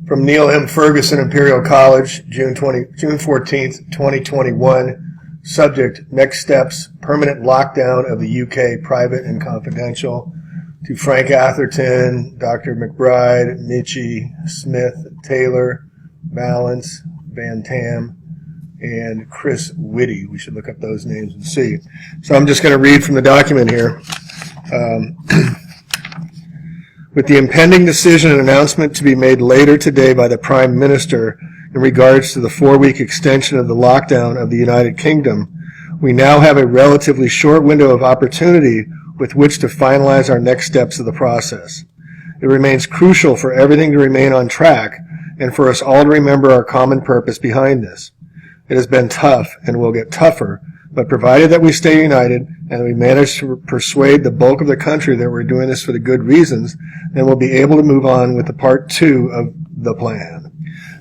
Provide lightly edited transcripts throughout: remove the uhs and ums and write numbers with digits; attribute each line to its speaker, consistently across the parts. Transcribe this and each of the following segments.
Speaker 1: From Neil M. Ferguson, Imperial College, June 14th, 2021. Subject, next steps, permanent lockdown of the UK, private and confidential. To Frank Atherton, Dr. McBride, Michie, Smith, Taylor, Balance, Van Tam, and Chris Whitty. We should look up those names and see. So I'm just going to read from the document here. With the impending decision and announcement to be made later today by the Prime Minister in regards to the 4-week extension of the lockdown of the United Kingdom, we now have a relatively short window of opportunity with which to finalize our next steps of the process. It remains crucial for everything to remain on track and for us all to remember our common purpose behind this. It has been tough and will get tougher, but provided that we stay united and we manage to persuade the bulk of the country that we're doing this for the good reasons, then we'll be able to move on with the part 2 of the plan.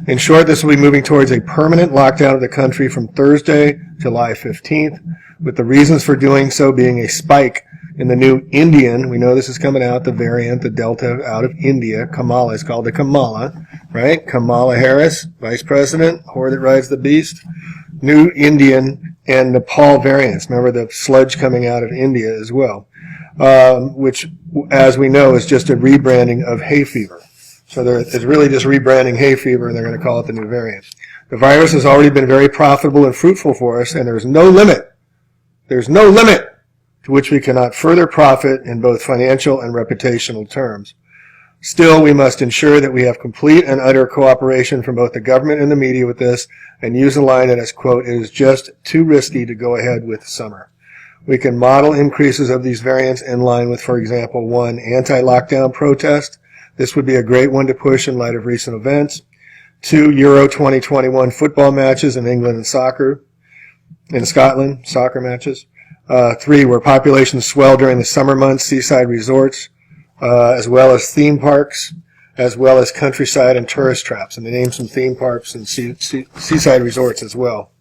Speaker 1: In short, this will be moving towards a permanent lockdown of the country from Thursday, July 15th, with the reasons for doing so being a spike in the new Indian, we know this is coming out, the variant, the Delta out of India, Kamala, is called the Kamala, right? Kamala Harris, Vice President, whore that rides the beast. New Indian and Nepal variants. Remember the sludge coming out of India as well, which, as we know, is just a rebranding of hay fever. So it's really just rebranding hay fever, and they're going to call it the new variant. The virus has already been very profitable and fruitful for us, and there's no limit to which we cannot further profit in both financial and reputational terms. Still, we must ensure that we have complete and utter cooperation from both the government and the media with this, and use a line that is, quote, it is just too risky to go ahead with summer. We can model increases of these variants in line with, for example, 1, anti-lockdown protest. This would be a great one to push in light of recent events. 2, Euro 2021 football matches in England and Scotland, soccer matches. 3, where populations swell during the summer months, seaside resorts, as well as theme parks, as well as countryside and tourist traps. And they name some theme parks and seaside resorts as well.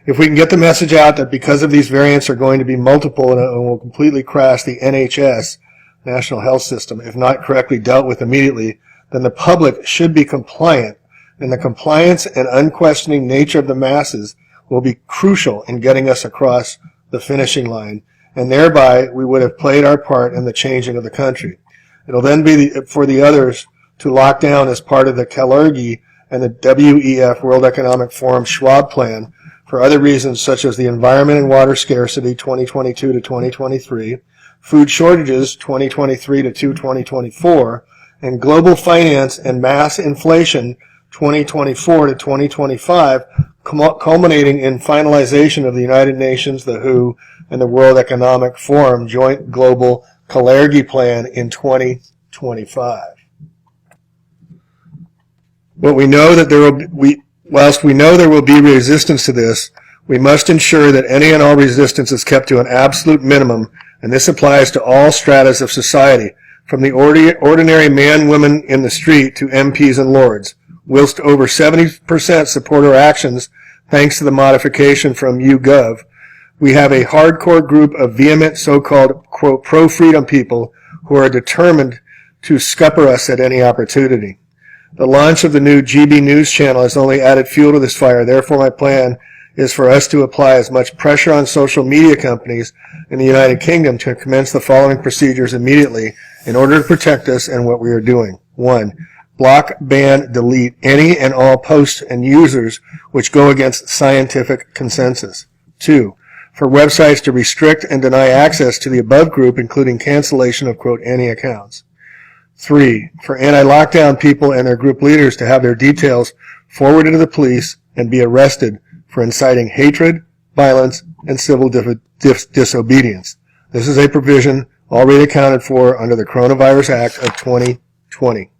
Speaker 1: If we can get the message out that because of these variants are going to be multiple and will completely crash the NHS, National Health System, if not correctly dealt with immediately, then the public should be compliant, and the compliance and unquestioning nature of the masses will be crucial in getting us across the finishing line, and thereby we would have played our part in the changing of the country. It'll then be for the others to lock down as part of the Kalergi and the WEF, World Economic Forum Schwab plan, for other reasons such as the environment and water scarcity 2022 to 2023, food shortages 2023 to 2024, and global finance and mass inflation 2024 to 2025, culminating in finalization of the United Nations, the WHO, and the World Economic Forum Joint Global Kalergi Plan in 2025. Whilst we know there will be resistance to this, we must ensure that any and all resistance is kept to an absolute minimum, and this applies to all stratas of society, from the ordinary man, woman in the street to MPs and lords. Whilst over 70% support our actions, thanks to the modification from YouGov, we have a hardcore group of vehement so-called, quote, pro-freedom people who are determined to scupper us at any opportunity. The launch of the new GB News channel has only added fuel to this fire. Therefore, my plan is for us to apply as much pressure on social media companies in the United Kingdom to commence the following procedures immediately in order to protect us and what we are doing. 1. Block, ban, delete any and all posts and users which go against scientific consensus. 2. For websites to restrict and deny access to the above group, including cancellation of, quote, any accounts. 3. For anti-lockdown people and their group leaders to have their details forwarded to the police and be arrested for inciting hatred, violence, and civil disobedience. This is a provision already accounted for under the Coronavirus Act of 2020.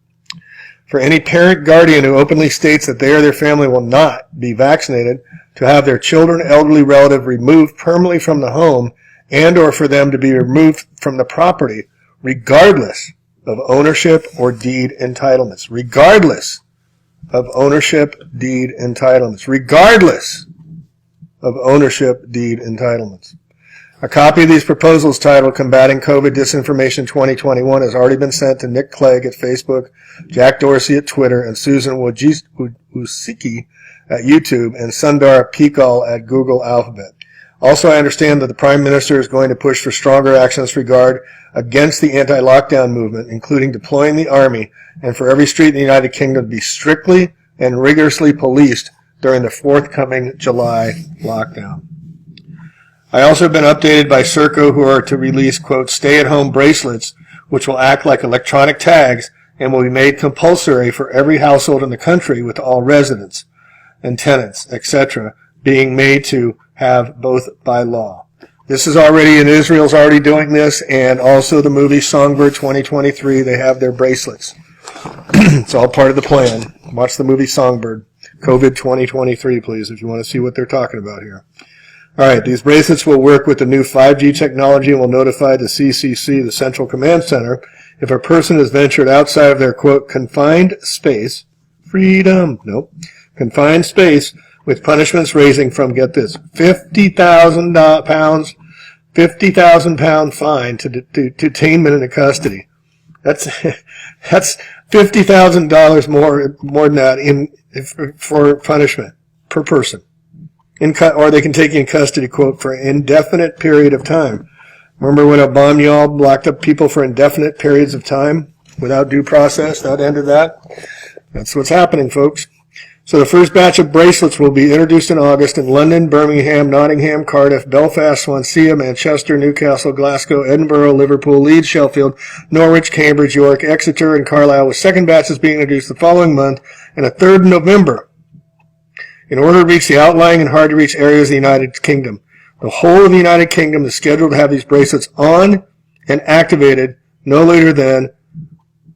Speaker 1: For any parent guardian who openly states that they or their family will not be vaccinated, to have their children, elderly relative removed permanently from the home, and or for them to be removed from the property, regardless of ownership or deed entitlements. Regardless of ownership, deed entitlements. Regardless of ownership, deed entitlements. A copy of these proposals titled Combating COVID Disinformation 2021 has already been sent to Nick Clegg at Facebook, Jack Dorsey at Twitter, and Susan Wojcicki at YouTube, and Sundar Pichal at Google Alphabet. Also, I understand that the Prime Minister is going to push for stronger action in this regard against the anti-lockdown movement, including deploying the Army, and for every street in the United Kingdom to be strictly and rigorously policed during the forthcoming July lockdown. I also have been updated by Serco, who are to release, quote, stay-at-home bracelets, which will act like electronic tags and will be made compulsory for every household in the country, with all residents and tenants, etc., being made to have both by law. This is already, and Israel's already doing this, and also the movie Songbird 2023, they have their bracelets. It's all part of the plan. Watch the movie Songbird, COVID 2023, please, if you want to see what they're talking about here. All right, these bracelets will work with the new 5G technology and will notify the CCC, the Central Command Center, if a person has ventured outside of their, quote, confined space, confined space, with punishments ranging from, get this, £50,000 fine to detainment into custody. That's $50,000 more than that for punishment per person. Or they can take you in custody, quote, for an indefinite period of time. Remember when Obama locked up people for indefinite periods of time without due process? That ended that. That's what's happening, folks. So the first batch of bracelets will be introduced in August in London, Birmingham, Nottingham, Cardiff, Belfast, Swansea, Manchester, Newcastle, Glasgow, Edinburgh, Liverpool, Leeds, Sheffield, Norwich, Cambridge, York, Exeter, and Carlisle, with second batches being introduced the following month and a third in November, in order to reach the outlying and hard-to-reach areas of the United Kingdom. The whole of the United Kingdom is scheduled to have these bracelets on and activated no later than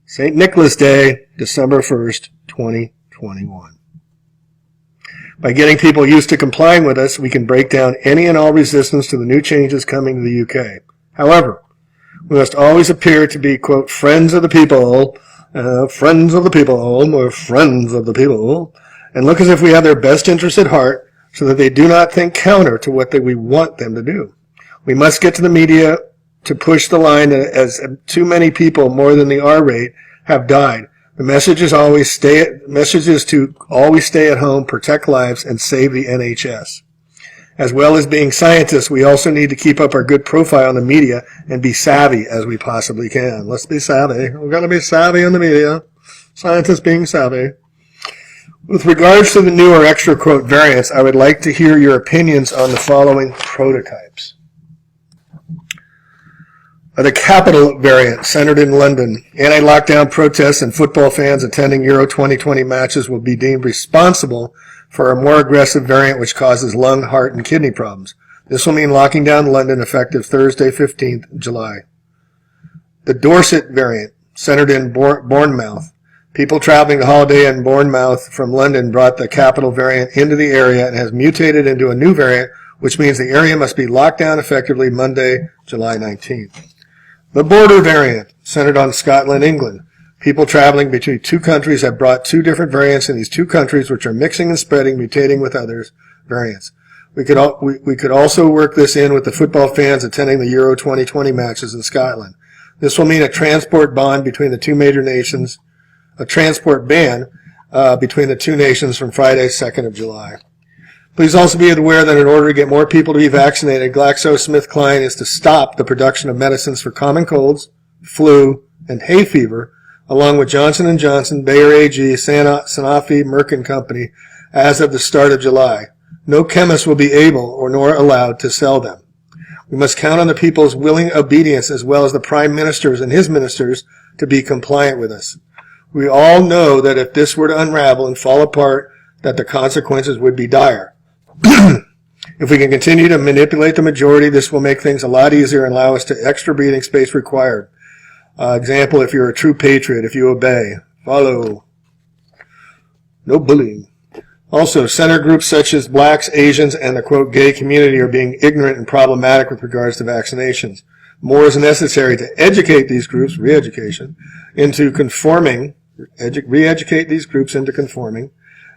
Speaker 1: St. Nicholas Day, December 1st, 2021. By getting people used to complying with us, we can break down any and all resistance to the new changes coming to the UK. However, we must always appear to be, quote, friends of the people, or friends of the people, and look as if we have their best interests at heart, so that they do not think counter to what we want them to do. We must get to the media to push the line that as too many people, more than the R rate, have died. The message is to always stay at home, protect lives, and save the NHS. As well as being scientists, we also need to keep up our good profile in the media and be savvy as we possibly can. Let's be savvy. We're going to be savvy in the media. Scientists being savvy. With regards to the new or extra, quote, variants, I would like to hear your opinions on the following prototypes. The capital variant, centered in London. Anti-lockdown protests and football fans attending Euro 2020 matches will be deemed responsible for a more aggressive variant which causes lung, heart, and kidney problems. This will mean locking down London effective Thursday, 15th July. The Dorset variant, centered in Bournemouth. People traveling to holiday in Bournemouth from London brought the capital variant into the area and has mutated into a new variant, which means the area must be locked down effectively Monday, July 19th. The border variant, centered on Scotland, England. People traveling between two countries have brought two different variants in these two countries, which are mixing and spreading, mutating with others variants. We could also work this in with the football fans attending the Euro 2020 matches in Scotland. This will mean a transport ban between the two nations from Friday, 2nd of July. Please also be aware that in order to get more people to be vaccinated, GlaxoSmithKline is to stop the production of medicines for common colds, flu, and hay fever, along with Johnson & Johnson, Bayer AG, Sanofi, Merck & Company, as of the start of July. No chemist will be able or nor allowed to sell them. We must count on the people's willing obedience as well as the Prime Minister's and his ministers to be compliant with us. We all know that if this were to unravel and fall apart, that the consequences would be dire. If we can continue to manipulate the majority, this will make things a lot easier and allow us to extra breathing space required. Example, if you're a true patriot, if you obey, follow. No bullying. Also, center groups such as blacks, Asians, and the, quote, gay community are being ignorant and problematic with regards to vaccinations. More is necessary to educate these groups, re-educate these groups into conforming,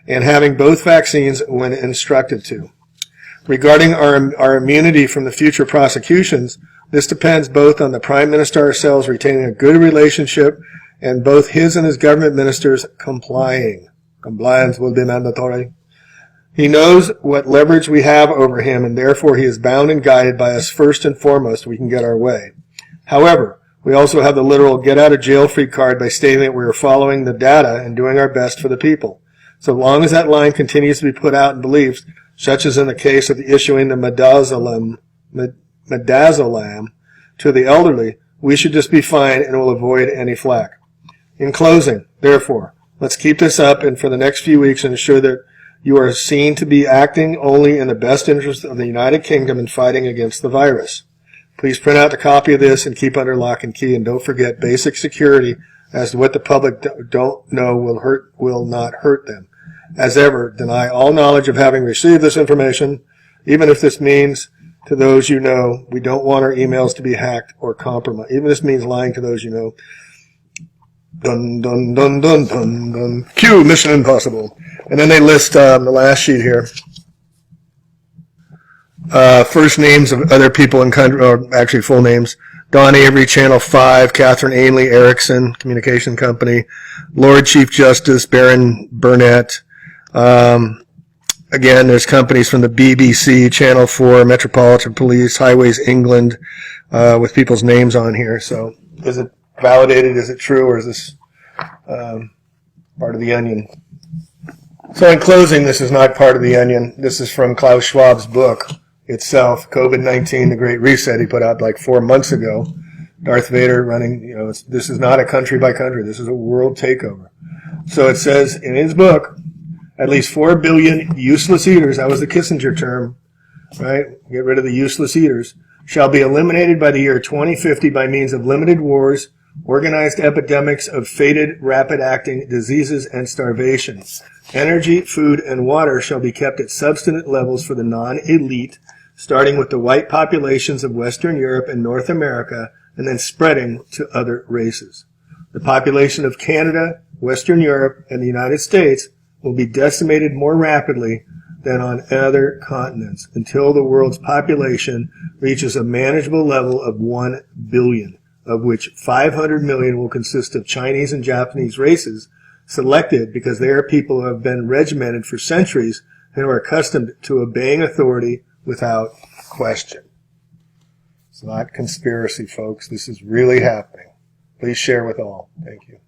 Speaker 1: and having both vaccines when instructed to. Regarding our immunity from the future prosecutions, this depends both on the Prime Minister ourselves retaining a good relationship and both his and his government ministers complying. Compliance will be mandatory. He knows what leverage we have over him, and therefore he is bound and guided by us first and foremost we can get our way. However, we also have the literal get-out-of-jail-free card by stating that we are following the data and doing our best for the people. So long as that line continues to be put out in beliefs, such as in the case of the issuing the midazolam to the elderly, we should just be fine and will avoid any flack. In closing, therefore, let's keep this up and for the next few weeks and ensure that you are seen to be acting only in the best interest of the United Kingdom in fighting against the virus. Please print out a copy of this and keep under lock and key, and don't forget basic security as to what the public don't know will not hurt them. As ever, deny all knowledge of having received this information, even if this means to those you know. We don't want our emails to be hacked or compromised. Even if this means lying to those you know. Dun, dun, dun, dun, dun, dun. Cue Mission Impossible. And then they list the last sheet here. First names of other people in country, or actually full names. Don Avery, Channel 5, Catherine Ainley, Ericsson Communication Company, Lord Chief Justice, Baron Burnett. Again, there's companies from the BBC, Channel 4, Metropolitan Police, Highways England, with people's names on here. So is it validated? Is it true? Or is this part of the onion? So in closing, this is not part of the onion. This is from Klaus Schwab's book itself, COVID-19, The Great Reset. He put out like 4 months ago. Darth Vader running, this is not a country by country. This is a world takeover. So it says in his book, at least 4 billion useless eaters, that was the Kissinger term, right? Get rid of the useless eaters, shall be eliminated by the year 2050 by means of limited wars, organized epidemics of fated, rapid-acting diseases, and starvation. Energy, food, and water shall be kept at subsistence levels for the non-elite, starting with the white populations of Western Europe and North America, and then spreading to other races. The population of Canada, Western Europe, and the United States will be decimated more rapidly than on other continents until the world's population reaches a manageable level of 1 billion, of which 500 million will consist of Chinese and Japanese races selected because they are people who have been regimented for centuries and who are accustomed to obeying authority without question. It's not conspiracy, folks. This is really happening. Please share with all. Thank you.